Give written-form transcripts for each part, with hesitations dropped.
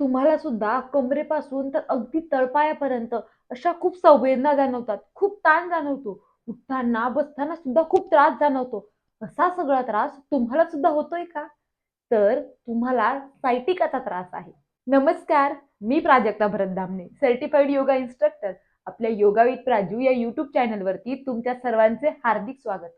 तुम्हाला सुद्धा कमरेपासून तर अगदी तळपायापर्यंत अशा खूप संवेदना जाणवतात, खूप ताण जाणवतो. उठताना, बसताना सुद्धा खूप त्रास जाणवतो. असा सगळा त्रास तुम्हाला सुद्धा होतोय का? तर तुम्हाला सायटिकाचा त्रास आहे. नमस्कार, मी प्राजक्ता भरत धामणे, सर्टिफाईड योगा इन्स्ट्रक्टर. आपल्या योगा विथ प्राजू या यूट्यूब चॅनलवरती तुमच्या सर्वांचे हार्दिक स्वागत.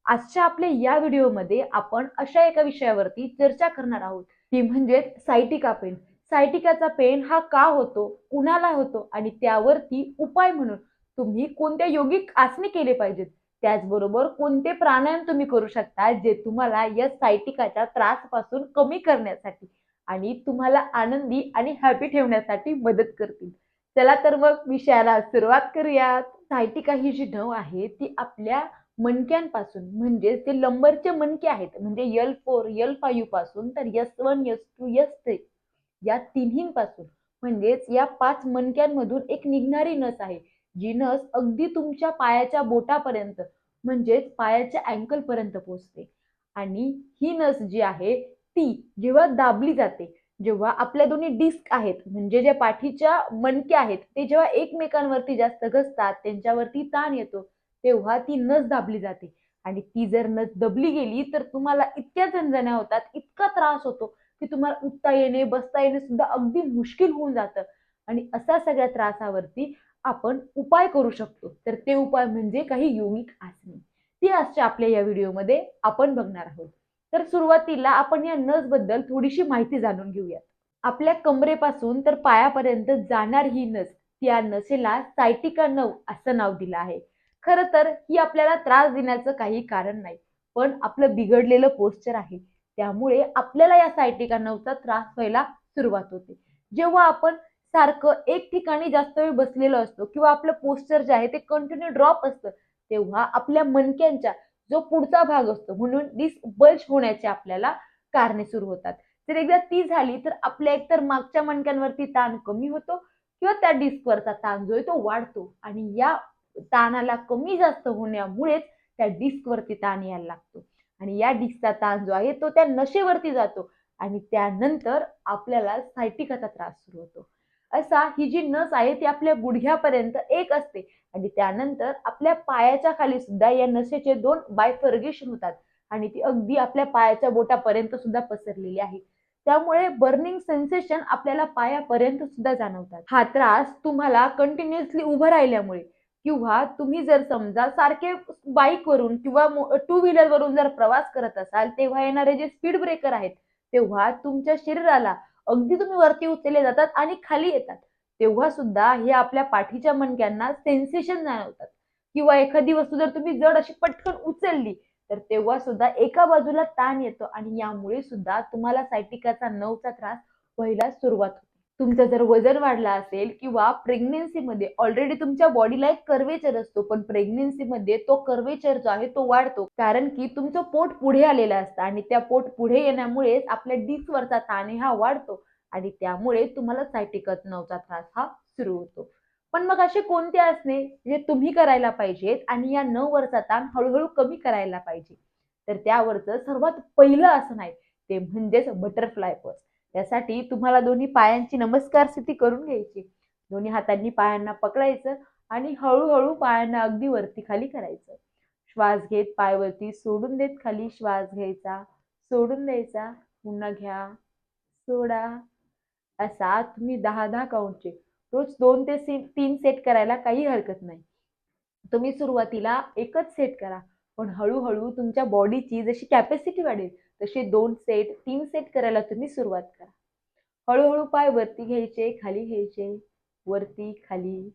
आजच्या आपल्या या व्हिडिओमध्ये आपण अशा एका विषयावरती चर्चा करणार आहोत, ती म्हणजे सायटिका पेन. सायटिकाचा पेन हा का होतो, कुणाला होतो आणि त्यावरती उपाय म्हणून तुम्ही कोणत्या योगिक आसने केले पाहिजेत, त्याचबरोबर कोणते प्राणायाम तुम्ही करू शकता जे तुम्हाला या सायटिकाच्या त्रासपासून कमी करण्यासाठी आणि तुम्हाला आनंदी आणि हॅपी ठेवण्यासाठी मदत करतील. चला तर मग विषयाला सुरुवात करूयात. सायटिका ही जी नव आहे ती आपल्या मणक्यांपासून म्हणजे ते लंबरचे मणके आहेत म्हणजे L4, L5 पासून तर S1, S2, S3 या तिन्हींपासून म्हणजेच या 5 मणक्यांमधून एक निघणारी नस आहे. जी नस अगदी तुमच्या पायाच्या बोटापर्यंत म्हणजेच पायाच्या अँकल पर्यंत पोहोचते. आणि ही नस जी आहे ती जेव्हा दाबली जाते, जेव्हा आपल्या दोन्ही डिस्क आहेत म्हणजे ज्या पाठीच्या मणक्या आहेत ते जेव्हा एकमेकांवरती जास्त घसतात, त्यांच्यावरती ताण येतो, तेव्हा ती नस दाबली जाते. आणि ती जर नस दबली गेली तर तुम्हाला इतक्या झणझण्या होतात, इतका त्रास होतो की तुम्हाला उठता येणे, बसता येणे सुद्धा अगदी मुश्किल होऊन जातं. आणि अशा सगळ्या त्रासावरती आपण उपाय करू शकतो. तर ते उपाय म्हणजे काही योगिक आसने. ती आजच्या आपल्या या व्हिडिओमध्ये आपण बघणार आहोत. तर सुरुवातीला आपण या नस बद्दल थोडीशी माहिती जाणून घेऊयात. आपल्या कमरेपासून तर पायापर्यंत जाणार ही नस, त्या नसेला सायटिका नव असं नाव दिलं आहे. खरं तर ही आपल्याला त्रास देण्याचं काही कारण नाही, पण आपलं बिघडलेलं पोस्चर आहे. त्यामुळे आपल्याला या सायटिका नवचा त्रास व्हायला सुरुवात होते. जेव्हा आपण सारखं एक ठिकाणी जास्त वेळ बसलेलो असतो किंवा आपलं पोस्चर जे आहे ते कंटिन्यू ड्रॉप असतं, तेव्हा आपल्या मणक्यांच्या जो पुढचा भाग असतो म्हणून डिस्क बल्ज होण्याचे आपल्याला कारणे सुरू होतात. जर एकदा ती झाली तर आपल्या एकतर मागच्या मणक्यांवरती ताण कमी होतो किंवा त्या डिस्कवरचा ताण जो आहे तो वाढतो आणि या ताणाला कमी जास्त होण्यामुळेच त्या डिस्कवरती ताण यायला लागतो आणि या डिस्कचा ताण जो आहे तो त्या नशेवरती जातो आणि त्यानंतर आपल्याला सायटिकाचा त्रास सुरू होतो. असा ही जी नस आहे ती आपल्या गुडघ्यापर्यंत एक असते आणि त्यानंतर आपल्या पायाच्या खाली सुद्धा या नसेचे 2 बायफर्गेशन होतात आणि ती अगदी आपल्या पायाच्या बोटापर्यंत सुद्धा पसरलेली आहे. त्यामुळे बर्निंग सेन्सेशन आपल्याला पायापर्यंत सुद्धा जाणवतात. हा त्रास तुम्हाला कंटिन्युअसली उभं राहिल्यामुळे किंवा तुम्ही जर समजा सारखे बाईकवरून किंवा टू व्हीलर वरून जर प्रवास करत असाल, तेव्हा येणारे जे स्पीड ब्रेकर आहेत, तेव्हा तुमच्या शरीराला अगदी तुम्ही वरती उचलले जातात आणि खाली येतात. तेव्हा सुद्धा हे आपल्या पाठीच्या मणक्यांना सेन्सेशन जाणवतात किंवा एखादी वस्तू जर तुम्ही जड अशी पटकन उचलली, तर तेव्हा सुद्धा एका बाजूला ताण येतो आणि यामुळे सुद्धा तुम्हाला सायटिकाचा नवचा त्रास व्हायला सुरुवात होते. तुमचं जर वजन वाढलं असेल किंवा प्रेग्नन्सीमध्ये ऑलरेडी तुमच्या बॉडीला एक कर्वेचर असतो, पण प्रेग्नन्सीमध्ये तो कर्वेचर जो आहे तो वाढतो. कारण की तुमचं पोट पुढे आलेलं असतं आणि त्या पोट पुढे येण्यामुळेच आपल्या डिस्कवरचा ताण हा वाढतो आणि त्यामुळे तुम्हाला सायटिका नवचा त्रास हा सुरू होतो. पण मग असे कोणते आसने जे तुम्ही करायला पाहिजेत आणि या 9 वरचा ताण हळूहळू कमी करायला पाहिजे? तर त्यावरचं सर्वात पहिलं आसन आहे ते म्हणजेच बटरफ्लाय पोज. त्यासाठी तुम्हाला दोन्ही पायांची नमस्कार स्थिती करून घ्यायची. दोन्ही हातांनी पायांना पकडायचं आणि हळूहळू पायांना अगदी वरती खाली करायचं. श्वास घेत पाय वरती सोडून देत खाली श्वास घ्यायचा, सोडून द्यायचा, पुन्हा घ्या, सोडा. असा तुम्ही 10-10 काउंटचे रोज 2 ते 3 सेट करायला काही हरकत नाही. तुम्ही सुरुवातीला एकच सेट करा, पण हळूहळू तुमच्या बॉडीची जशी कॅपॅसिटी वाढेल तसे 2 सेट, 3 सेट करायला तुम्ही सुरुवात करा. हळूहळू पाय वरती घ्यायचे, खाली घ्यायचे, वरती, खाली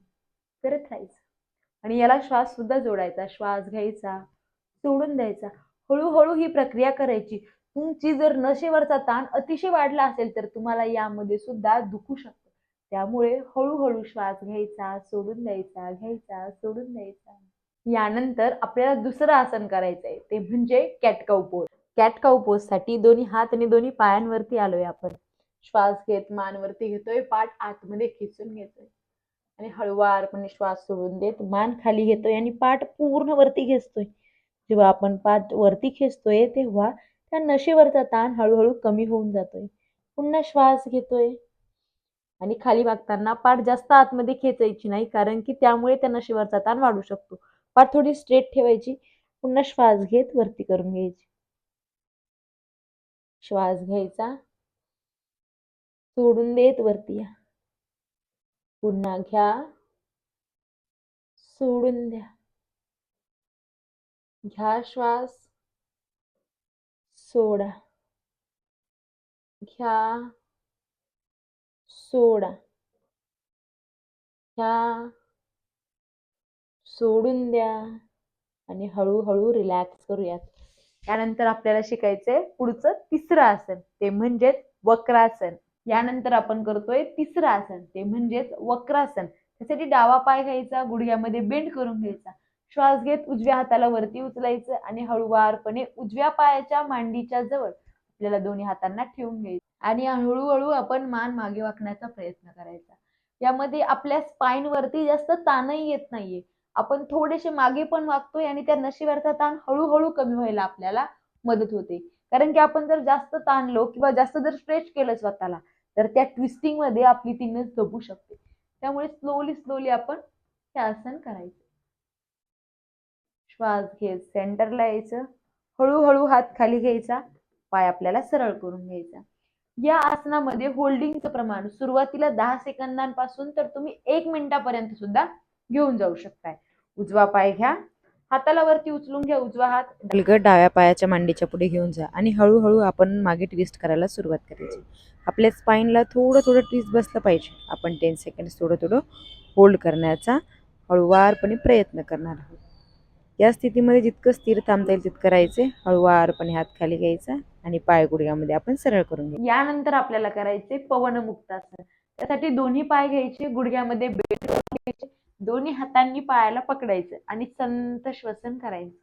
करत राहायचं. आणि याला श्वास सुद्धा जोडायचा. श्वास घ्यायचा, सोडून द्यायचा. हळूहळू ही प्रक्रिया करायची. तुमची जर नशेवरचा ताण अतिशय वाढला असेल तर तुम्हाला यामध्ये सुद्धा दुखू शकतं. त्यामुळे हळूहळू श्वास घ्यायचा, सोडून द्यायचा, घ्यायचा, सोडून द्यायचा. यानंतर आपल्याला दुसरं आसन करायचंय ते म्हणजे कॅट काऊ पोज. कॅट काऊ पोज साठी दोन्ही हात आणि दोन्ही पायांवरती आलोय आपण. श्वास घेत मान वरती घेतोय, पाठ आतमध्ये खेचून घेतोय आणि हळुवारपणे श्वास सोडून देत मान खाली घेतोय आणि पाठ पूर्ण वरती खेचतोय. जेव्हा आपण पाठ वरती खेचतोय तेव्हा त्या नशेवरचा ताण हळूहळू कमी होऊन जातोय. पुन्हा श्वास घेतोय, आणि खाली वागताना पाठ जास्त आतमध्ये खेचायची नाही, कारण की त्यामुळे त्या नशिवरचा ताण वाढू शकतो. पाठ थोडी स्ट्रेट ठेवायची. पुन्हा श्वास घेत वरती करून घ्यायची. श्वास घ्यायचा, सोडून देत वरती या. पुन्हा घ्या, सोडून द्या. घ्या श्वास, सोडा. घ्या, सोडा. घ्या, सोडून द्या. आणि हळूहळू रिलॅक्स करूयात. त्यानंतर आपल्याला शिकायचंय पुढचं तिसरं आसन, ते म्हणजेच वक्रासन. यानंतर आपण करतोय तिसरं आसन, ते म्हणजेच वक्रासन. त्यासाठी डावा पाय घ्यायचा, गुडघ्यामध्ये बेंड करून घ्यायचा. श्वास घेत उजव्या हाताला वरती उचलायचं आणि हळूवारपणे उजव्या पायाच्या मांडीच्या जवळ आपल्याला दोन्ही हातांना ठेवून घ्यायचं आणि हळूहळू आपण मान मागे वाकण्याचा प्रयत्न करायचा. यामध्ये आपल्या स्पाइन वरती जास्त ताणही येत नाहीये. आपण थोडेसे मागे पण वागतोय आणि त्या नशिवरचा ताण हळूहळू कमी व्हायला आपल्याला मदत होते. कारण की आपण जर जास्त ताणलो किंवा जास्त जर स्ट्रेच केलं स्वतःला, तर त्या ट्विस्टिंग मध्ये आपली ती नस दबू शकते. त्यामुळे स्लोली स्लोली आपण हे आसन करायचं. श्वास घेत सेंटरला यायचं, हळूहळू हात खाली घ्यायचा, पाय आपल्याला सरळ करून घ्यायचा. या आसनामध्ये होल्डिंगचं प्रमाण सुरुवातीला 10 सेकंदांपासून तर तुम्ही 1 मिनिटापर्यंत सुद्धा घेऊन जाऊ शकताय. उजवा पाय घ्या, हाताला वरती उचलून घ्या, उजवा हात डलगट डाव्या पायाच्या मांडीच्या पुढे घेऊन जा आणि हळूहळू आपण मागे ट्विस्ट करायला सुरुवात करायची. आपल्या स्पाइनला थोडं थोडं ट्विस्ट बसलं पाहिजे. आपण 10 सेकंड थोडं थोडं होल्ड करण्याचा हळूवारपणे प्रयत्न करणार आहोत. या स्थितीमध्ये जितकं स्थिर थांबता येईल तितकं करायचे. हळूवारपणे हात खाली घ्यायचा आणि पाय गुडघ्यामध्ये आपण सरळ करून घ्यायचे. यानंतर आपल्याला करायचे पवनमुक्तासन. त्यासाठी दोन्ही पाय घ्यायचे, गुडघ्यामध्ये बेंड करून घ्यायचे, दोन्ही हातांनी पायाला पकडायचं आणि संत श्वसन करायचं.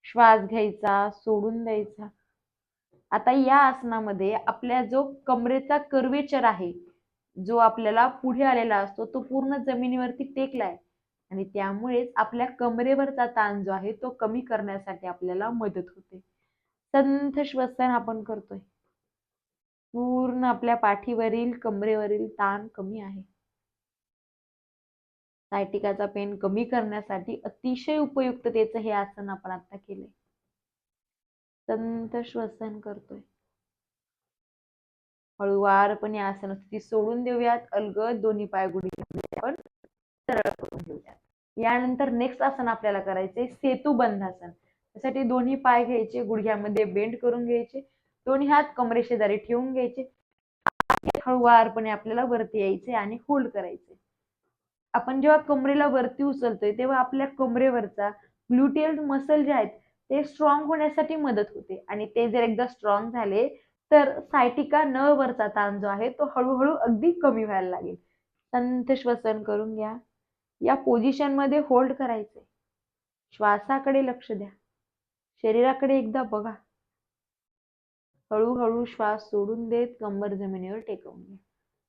श्वास घ्यायचा, सोडून द्यायचा. आता या आसनामध्ये आपल्या जो कमरेचा कर्वेचर आहे, जो आपल्याला पुढे आलेला असतो, तो पूर्ण जमिनीवरती टेकलाय आणि त्यामुळेच आपल्या कमरेवरचा ताण जो आहे तो कमी करण्यासाठी आपल्याला मदत होते. संथ श्वसन आपण करतोय. पूर्ण आपल्या पाठीवरील कमरेवरील ताण कमी आहे. सायटिकाचा पेन कमी करण्यासाठी अतिशय उपयुक्ततेचं हे आसन आपण आता केले. संत श्वसन करतोय. हळूवारपणे आसन स्थिती सोडून देऊयात. अलगद दोन्ही पाय गुडघ्यामध्ये आपण सरळ करून घेऊयात. यानंतर नेक्स्ट आसन आपल्याला करायचे सेतुबंधासन. त्यासाठी दोन्ही पाय घ्यायचे, गुडघ्यामध्ये बेंड करून घ्यायचे, दोन्ही हात कमरेशेजारी ठेवून घ्यायचे. हळूवारपणे आपल्याला वरती यायचे आणि होल्ड करायचे. आपण जेव्हा कमरेला वरती उचलतोय तेव्हा आपल्या कमरेवरचा ग्लुटियल मसल जे आहेत ते स्ट्रॉंग होण्यासाठी मदत होते आणि ते जर एकदा स्ट्रॉंग झाले तर सायटिका नळवरचा ताण जो आहे तो हळूहळू अगदी कमी व्हायला लागेल. संथ श्वसन करून घ्या. या पोझिशन मध्ये होल्ड करायचे. श्वासाकडे लक्ष द्या. शरीराकडे एकदा बघा. हळूहळू श्वास सोडून देत कंबर जमिनीवर टेकवून घ्या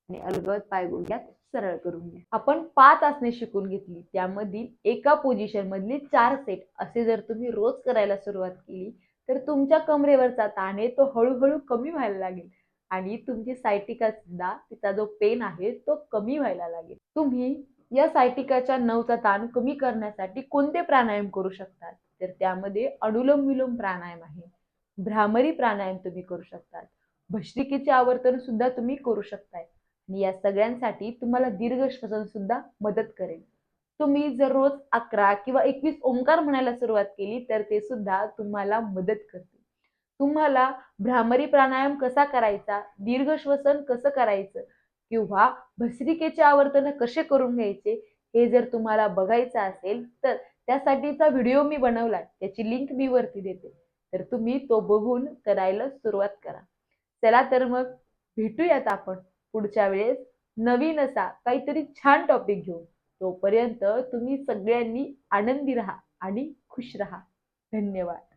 आणि अलगद पाय गुडघ्यात सरळ करून घ्या. आपण 5 आसने शिकून घेतली. त्यामधील एका पोझिशन मधली 4 सेट असे जर तुम्ही रोज करायला सुरुवात केली तर तुमच्या कमरेवरचा ताण आहे तो हळूहळू कमी व्हायला लागेल आणि तुमची सायटिका सुद्धा, तिचा जो पेन आहे तो कमी व्हायला लागेल. तुम्ही या सायटिकाच्या नवचा ताण कमी करण्यासाठी कोणते प्राणायाम करू शकतात, तर त्यामध्ये अनुलोम विलोम प्राणायाम आहे, भ्रामरी प्राणायाम तुम्ही करू शकतात, भस्त्रिकेचे आवर्तन सुद्धा तुम्ही करू शकताय आणि या सगळ्यांसाठी तुम्हाला दीर्घ श्वसन सुद्धा मदत करेल. तुम्ही जर रोज 11 किंवा 21 ओंकार म्हणायला सुरुवात केली तर ते सुद्धा तुम्हाला मदत करते. तुम्हाला भ्रामरी प्राणायाम कसा करायचा, दीर्घ श्वसन कसं करायचं किंवा भस्त्रिकेचे आवर्तन कसे करून घ्यायचे हे जर तुम्हाला बघायचं असेल तर त्यासाठीचा व्हिडिओ मी बनवलाय, त्याची लिंक मी वरती देते, तर तुम्ही तो बघून करायला सुरुवात करा. चला तर मग भेटूयात आपण पुढच्या वेळेस नवीन असा काहीतरी छान टॉपिक घेऊन. तोपर्यंत तुम्ही सगळ्यांनी आनंदी राहा आणि खुश राहा. धन्यवाद.